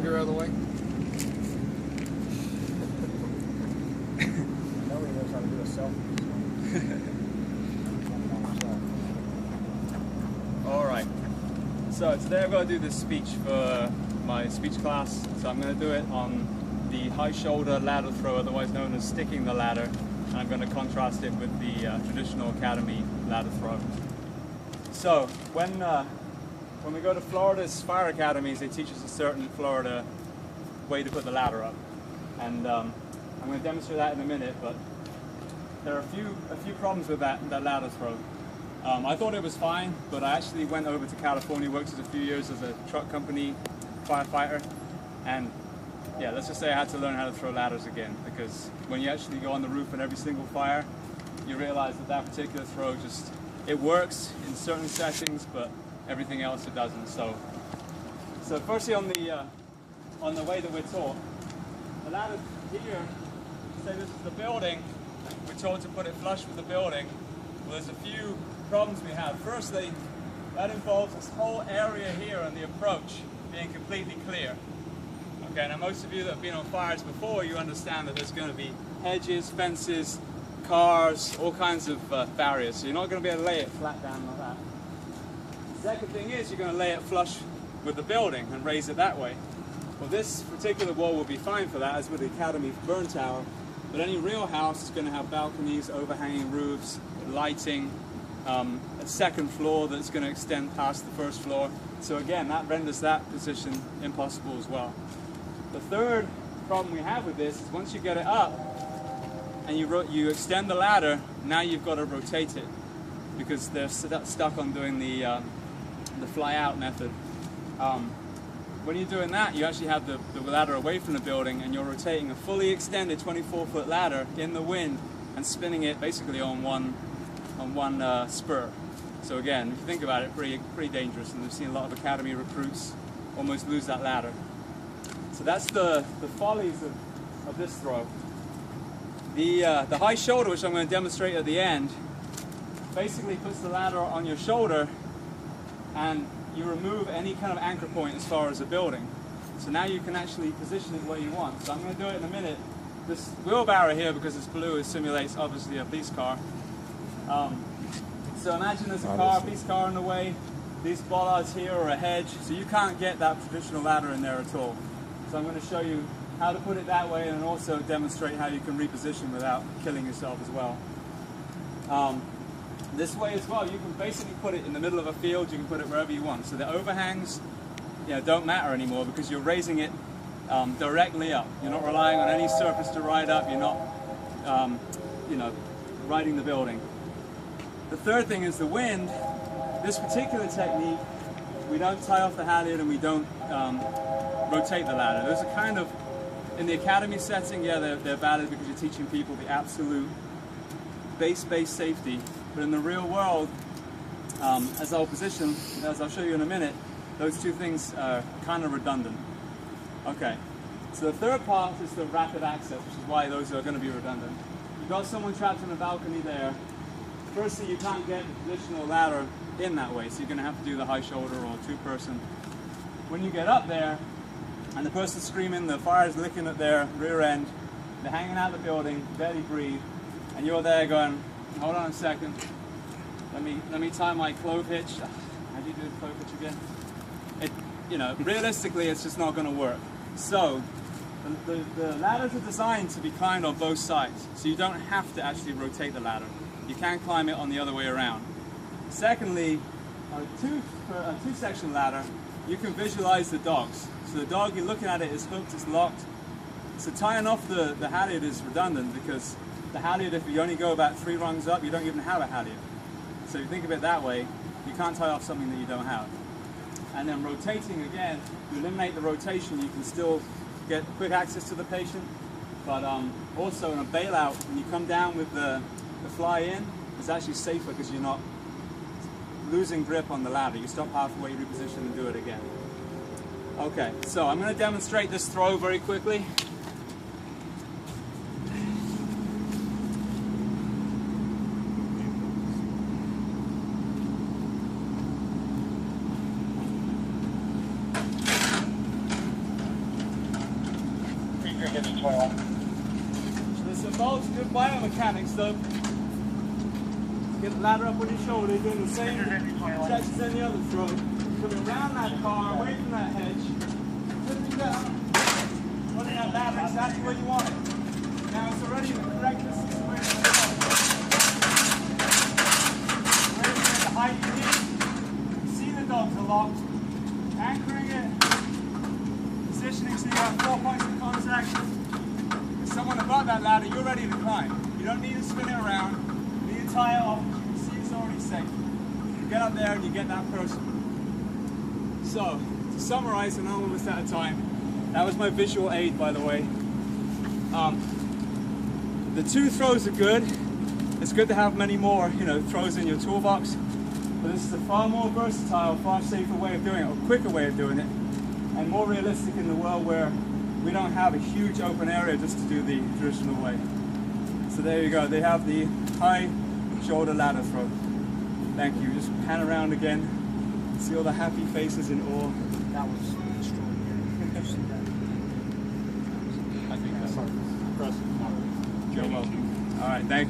figure out of the way? Nobody knows how to do a selfie. Alright, so today I've got to do this speech for my speech class, so I'm going to do it on the high shoulder ladder throw, otherwise known as sticking the ladder, and I'm going to contrast it with the traditional academy ladder throw. So when we go to Florida's fire academies, they teach us a certain Florida way to put the ladder up, and I'm going to demonstrate that in a minute, but there are a few problems with that ladder throw. I thought it was fine, but I actually went over to California, worked a few years as a truck company firefighter, and yeah, let's just say I had to learn how to throw ladders again, because when you actually go on the roof in every single fire, you realize that particular throw it works in certain settings, but everything else it doesn't. So firstly on the way that we're taught, the ladder here, say this is the building, we're told to put it flush with the building. Well, there's a few problems we have. Firstly, that involves this whole area here on the approach being completely clear. Okay, now most of you that have been on fires before, you understand that there's going to be hedges, fences, cars, all kinds of barriers. So you're not going to be able to lay it flat down like that. The second thing is you're going to lay it flush with the building and raise it that way. Well, this particular wall will be fine for that, as with the Academy burn tower. But any real house is going to have balconies, overhanging roofs, lighting, a second floor that's going to extend past the first floor. So again, that renders that position impossible as well. The third problem we have with this is once you get it up and you extend the ladder, now you've got to rotate it because they're stuck on doing the fly out method. When you're doing that, you actually have the ladder away from the building and you're rotating a fully extended 24-foot ladder in the wind and spinning it basically on one spur. So again, if you think about it, pretty dangerous, and we've seen a lot of academy recruits almost lose that ladder. So that's the follies of this throw. The high shoulder, which I'm going to demonstrate at the end, basically puts the ladder on your shoulder and you remove any kind of anchor point as far as the building. So now you can actually position it where you want. So I'm going to do it in a minute. This wheelbarrow here, because it's blue, it simulates obviously a police car. So imagine there's a police car in the way, these bollards here or a hedge, so you can't get that traditional ladder in there at all. So I'm going to show you how to put it that way and also demonstrate how you can reposition without killing yourself as well. This way as well, you can basically put it in the middle of a field, you can put it wherever you want. So the overhangs don't matter anymore because you're raising it directly up. You're not relying on any surface to ride up, you're not riding the building. The third thing is the wind. This particular technique, we don't tie off the halyard and we don't rotate the ladder. Those are kind of, in the academy setting, yeah, they're valid because you're teaching people the absolute base-based safety. But in the real world, as I'll show you in a minute, those two things are kind of redundant. Okay, so the third part is the rapid access, which is why those are going to be redundant. You've got someone trapped in a balcony there. Firstly, you can't get the traditional ladder in that way, so you're going to have to do the high shoulder or two-person. When you get up there, and the person's screaming, the fire's licking at their rear end, they're hanging out the building, barely breathe, and you're there going, hold on a second, let me tie my clove hitch. How do you do the clove hitch again? Realistically, it's just not going to work. So, the ladders are designed to be climbed on both sides, so you don't have to actually rotate the ladder. You can climb it on the other way around. Secondly, on a two-section ladder, you can visualize the dogs. So the dog, you're looking at it, is hooked, it's locked. So tying off the halyard is redundant because the halyard, if you only go about 3 rungs up, you don't even have a halyard. So if you think of it that way, you can't tie off something that you don't have. And then rotating again, you eliminate the rotation, you can still get quick access to the patient, but also in a bailout, when you come down with the fly in, it's actually safer because you're not losing grip on the ladder. You stop halfway, reposition and do it again. Okay, so I'm going to demonstrate this throw very quickly. This involves good biomechanics though. Get the ladder up on your shoulder, doing the same steps as any other throw. Coming around that car, away from that hedge, flipping down, putting that ladder exactly where you want it. Now it's already in the correct distance away from the car. Raising it the height you need. You see the dogs are locked. Anchoring it. Positioning so you have 4 points of contact. With someone above that ladder, you're ready to climb. You don't need to spin it around. You need to tie it off. You can see it's already safe. You get up there and you get that person. So, to summarize, I know we're almost out of time. That was my visual aid, by the way. The 2 throws are good. It's good to have many more, throws in your toolbox. But this is a far more versatile, far safer way of doing it, or quicker way of doing it, and more realistic in the world where we don't have a huge open area just to do the traditional way. So there you go. They have the high shoulder ladder throw. Thank you. Just pan around again. See all the happy faces in awe. That was extraordinary. Did you see that? I think that's impressive. You're welcome. All right, thank you.